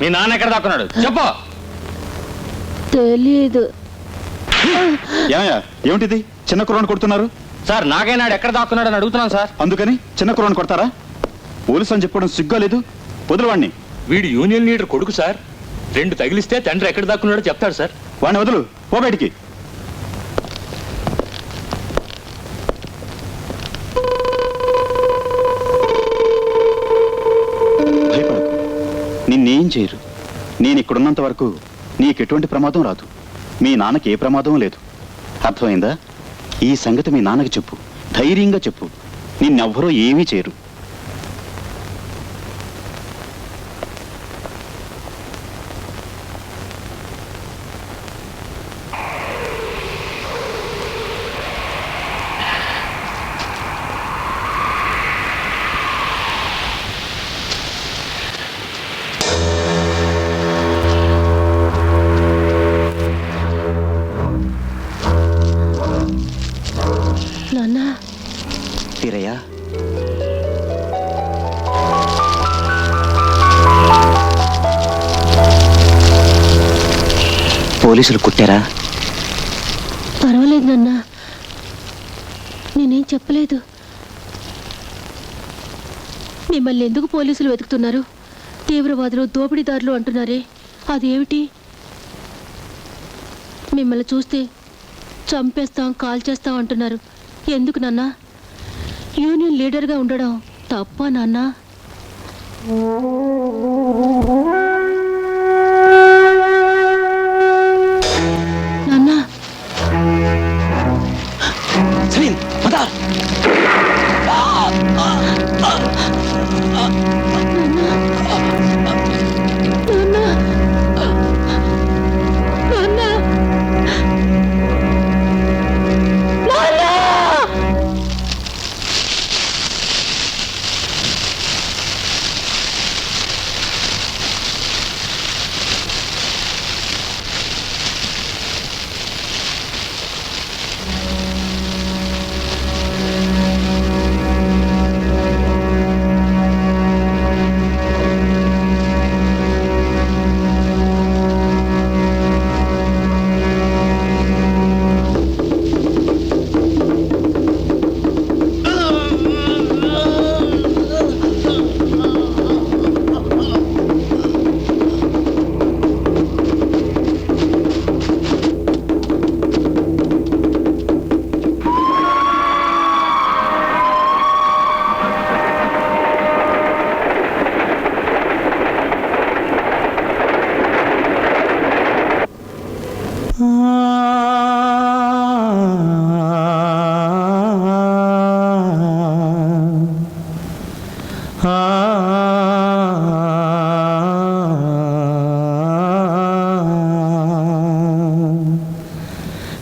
మీ నాన్న ఎక్కడ దాక్కున్నాడు చెప్పు. తెలీదు. ఏమిటిది చిన్న కుర్రాన్ని కొడుతున్నారు? సార్ నాగైనాడు ఎక్కడ దాక్కున్నాడు అని అడుగుతున్నాను సార్. అందుకని చిన్న కుర్రాన్ని కొడతారా? పోలీసు అని చెప్పుకోవడం సిగ్గా లేదు? వదులువాణ్ణి. వీడు యూనియన్ లీడర్ కొడుకు సార్. 2 తగిలిస్తే తండ్రి ఎక్కడ దాక్కున్నాడో చెప్తాడు సార్. వాడిని వదులు, పో బయటికి. భయపడకు, నిన్నేం చేయరు. నేను ఇక్కడున్నంత వరకు నీకెటువంటి ప్రమాదం రాదు. మీ నాన్నకి ఏ ప్రమాదం లేదు. అర్థమైందా? ఈ సంగతి మీ నాన్నకి చెప్పు, ధైర్యంగా చెప్పు. నిన్నెవ్వరూ ఏమీ చేయరు. తీరయ్యా, పోలీసులు కుట్టారా? పర్వాలేదు నాన్న, నేనేం చెప్పలేదు. మిమ్మల్ని ఎందుకు పోలీసులు వెతుకుతున్నారు? తీవ్రవాదులు, దోపిడీదారులు అంటున్నారే, అదేమిటి? మిమ్మల్ని చూస్తే చంపేస్తాం, కాల్చేస్తాం అంటున్నారు. ఎందుకు నాన్న? యూనియన్ లీడర్గా ఉండడం తప్పా నాన్న? నాన్న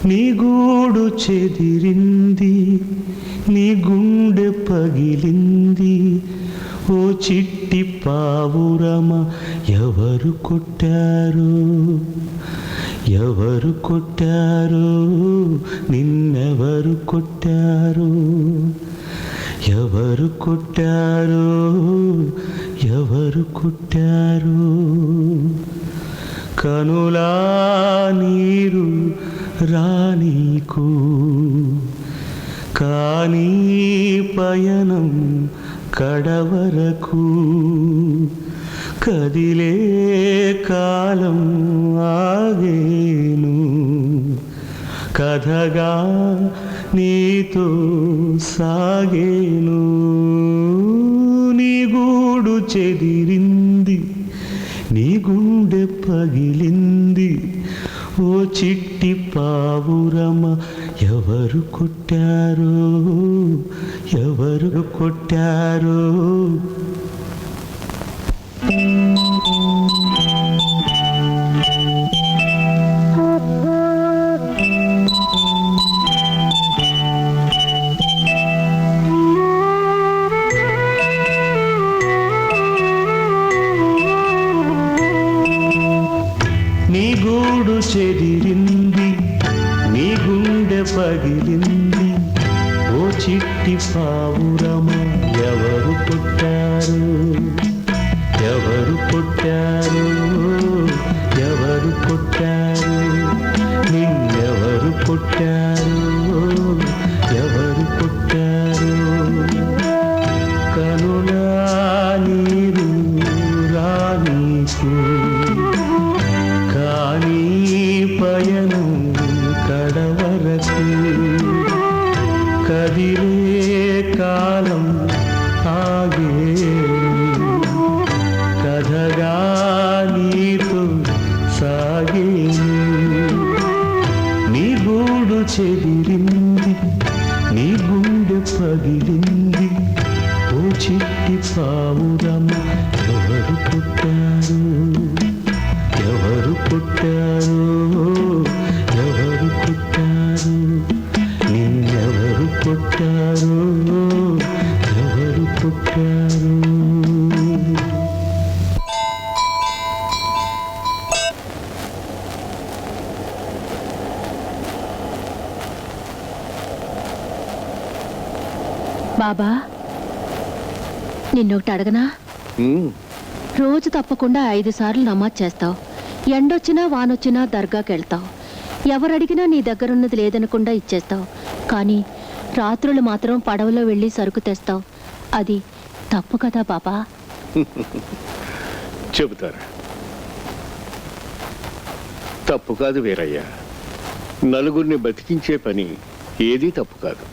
నీ గూడు చెదిరింది, నీ గుండె పగిలింది, ఓ చిట్టి పావురమ ఎవరు కొట్టారు? ఎవరు కొట్టారు? నిన్నెవరు కొట్టారు? ఎవరు కొట్టారు? ఎవరు కొట్టారు? కనులా నీరు రానీకు కానీ పయనం కడవరకు, కదిలే కాలం ఆగేను, కథగా నీతో సాగేను. నీ గూడు చెదిరింది, నీ గుండె పగిలింది, ఓ చిట్టి పావురమ ఎవరు కొట్టారు? ఎవరు కొట్టారు? నీ గూడు చెదిరింది, నీ గుండె పగిలింది, ఓ చిట్టి పావురమా ఎవరు పుట్టారు ఎవరు పుట్టారు ఎవరు పుట్టారు నిన్నెవరు పుట్టారు ఎవరు పుట్టారు కనులా నీరు రానీకు కానీ పయనం కడవరకు కదిలే కాలం ఆగే కథగా నీతో సాగే నీ గూడు చెదిరింది నీ గుండె పగిలింది ఓ చిట్టి పావురమ్మ ఎవరు పుట్టారు ఎవరు పుట్టారు ఎవరు పుట్టారు నిన్నెవరు పుట్టారు ఎవరు పుట్టారు బాబా నిన్నొకటి అడగనా రోజు తప్పకుండా 5 సార్లు నమాజ్ చేస్తావు. ఎండొచ్చినా వానొచ్చినా దర్గాకి వెళ్తావు. ఎవరడిగినా నీ దగ్గరున్నది లేదనకుండా ఇచ్చేస్తావు. కానీ రాత్రులు మాత్రం పడవలో వెళ్ళి సరుకు తెస్తావు. అది తప్పు కదా బాబా? చెబుతారా? తప్పు కాదు వీరయ్య. నలుగురిని బతికించే పని ఏదీ తప్పు కాదు.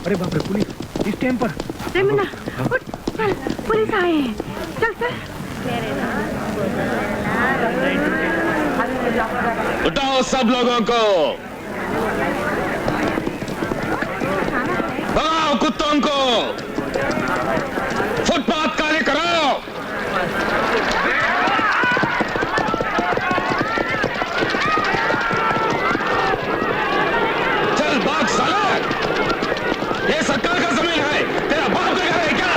अरे बाप रे पुलिस इस टाइम पर उठ, चल पुलिस आए हैं चल चल उठाओ सब लोगों को, भगाओ कुत्तों को, फुटपाथ खाली करो। चल भाग साला, ये सरकार का जमीन है, तेरा बाप का घर है क्या?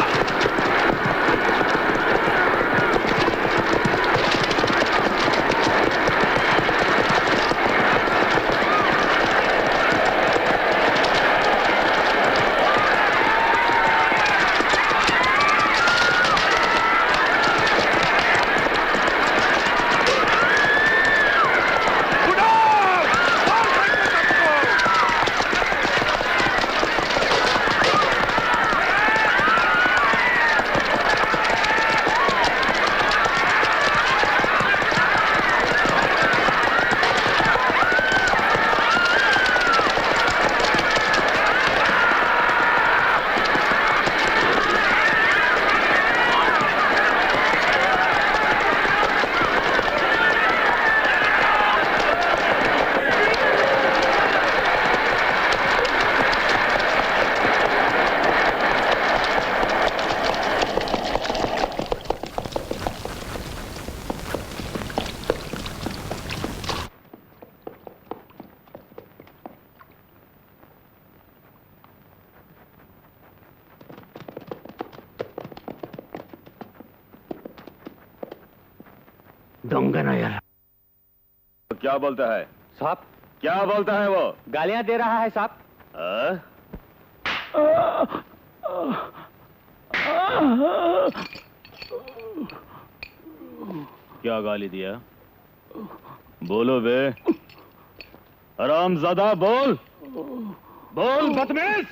क्या बोलता है साहब क्या बोलता है वो? गालियां दे रहा है साहब। क्या गाली दिया? बोलो बे हरामजादा, बोल बोल बदतमीज।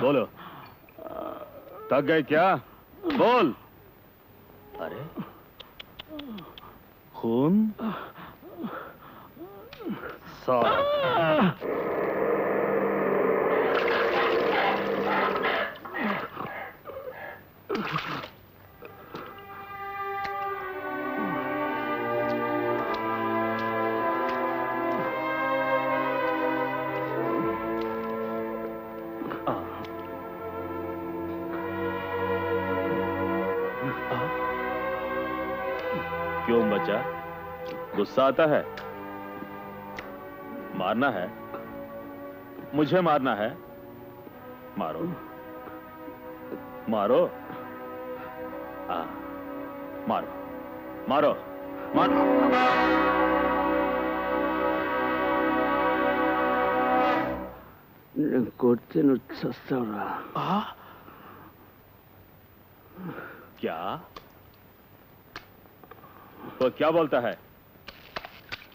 बोलो, थक गए क्या? बोल। अरे खून क्यों बच्चा, गुस्सा आता है? मारना है? मुझे मारना है? मारो मारो। हाँ, मारो मारो मारो। కొడితే నువ్వు చస్తావురా. क्या? वो क्या बोलता है?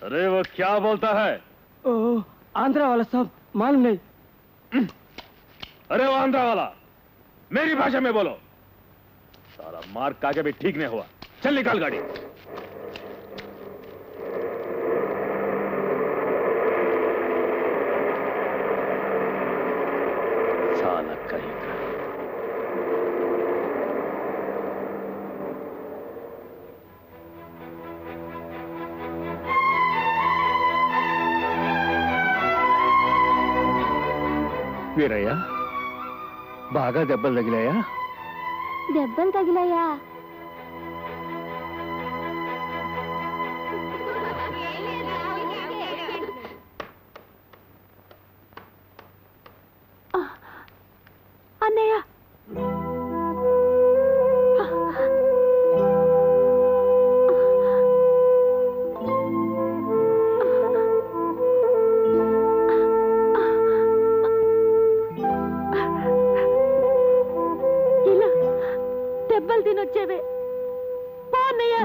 अरे वो क्या बोलता है? ఆంధ్ర వాళ్ళ సాబ్ మాలూम नहीं. अरे वो आंध्रा वाला, मेरी भाषा में बोलो। सारा मार काके भी ठीक नहीं हुआ। चल निकाल गाड़ी। साला कहीं का। వీరయ్య, బాగా దెబ్బలు తగిలాయా? దెబ్బలు తగిలాయా? అన్నయ్య, ఇలా దెబ్బలు తినొచ్చేవే. పో అన్నయ్య.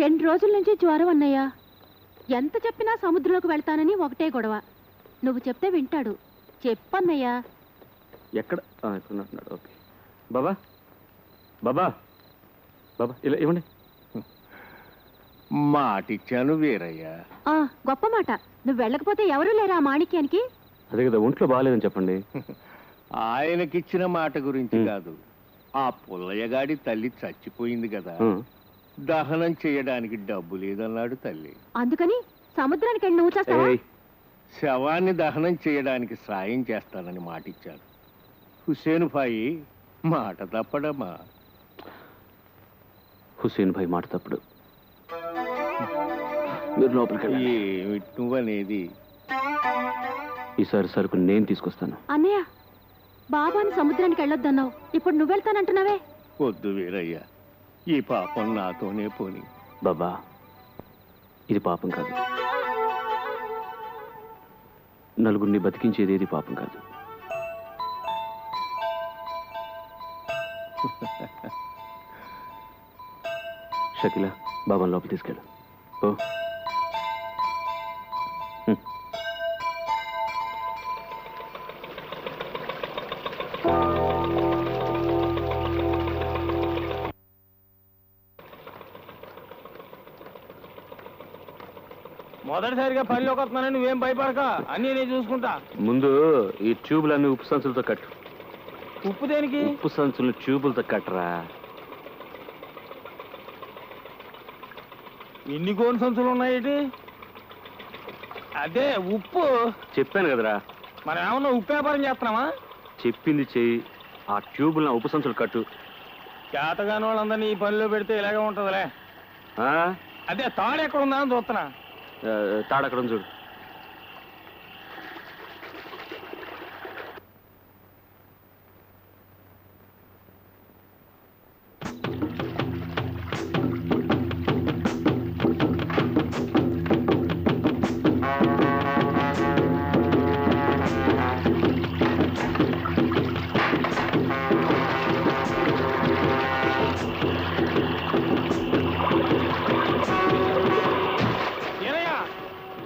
రెండు రోజుల నుంచి జ్వరం అన్నయ్య. ఎంత చెప్పినా సముద్రంలోకి వెళ్తానని ఒకటే గొడవ. నువ్వు చెప్తే వింటాడు. చెప్పన్నయ్యా. ఎక్కడ ఎక్కడున్నాడు? ఓకే బాబా, బాబా, బాబా ఇలా ఇవ్వండి. మాటిచ్చాను వీరయ్య. గొప్ప మాట. నువ్వు వెళ్ళకపోతే ఎవరూ లేరా ఆ మాణిక్యానికి? అదే కదా, ఒంట్లో బాగాలేదని చెప్పండి. ఆయనకిచ్చిన మాట గురించి కాదు, ఆ పుల్లయ్యగాడి తల్లి చచ్చిపోయింది కదా, దహనం చేయడానికి డబ్బు లేదన్నాడు తల్లి. అందుకని సముద్రానికి వెళ్ళి నువ్వు చేస్తావా? శవాన్ని దహనం చేయడానికి సాయం చేస్తానని మాటిచ్చాడు. హుసేన్ భాయి మాట తప్పడమా? హుసేన్ భాయ్ మాట తప్పుడు. మీరు లోపలికి వెళ్ళండి. ఏమిటి నువ్వనేది? ఈసారి సరుకు నేను తీసుకొస్తాను. అన్నయ్య, బాబాని సముద్రానికి వెళ్ళొద్దన్నావు, ఇప్పుడు నువ్వు వెళ్తానంటున్నావే? వద్దు వీరయ్య, ఈ పాపం నాతోనే పోని. బాబా, ఇది పాపం కాదు. నలుగురిని బతికించేది ఏది పాపం కాదు. షకీలా, బాబాని లోపల తీసుకెళ్ళు. ఓ మొదటిసారిగా పనిలోకి వస్తున్నానని నువ్వేం భయపడక, అన్నీ నేను చూసుకుంటా. ముందు ఈ ట్యూబులన్నీ ఉప్పు సంచులతో కట్టు. ఉప్పు దేనికి? ఉప్పు సంచులు ట్యూబులతో కట్టరా. ఇన్ని గోను సంచులు ఉన్నాయి. అదే ఉప్పు. చెప్పాను కదరా. మనం ఏమన్నా ఉప్పు వ్యాపారం చేస్తున్నామా? చెప్పింది చెయ్యి. ఆ ట్యూబులను ఉప్పు సంచులు కట్టు. చేతగాని వాళ్ళందరినీ ఈ పనిలో పెడితే ఇలాగే ఉంటుందిలే. అదే తాడు ఎక్కడ ఉందా అని చూస్తున్నా. తాడక్కడ చూడు.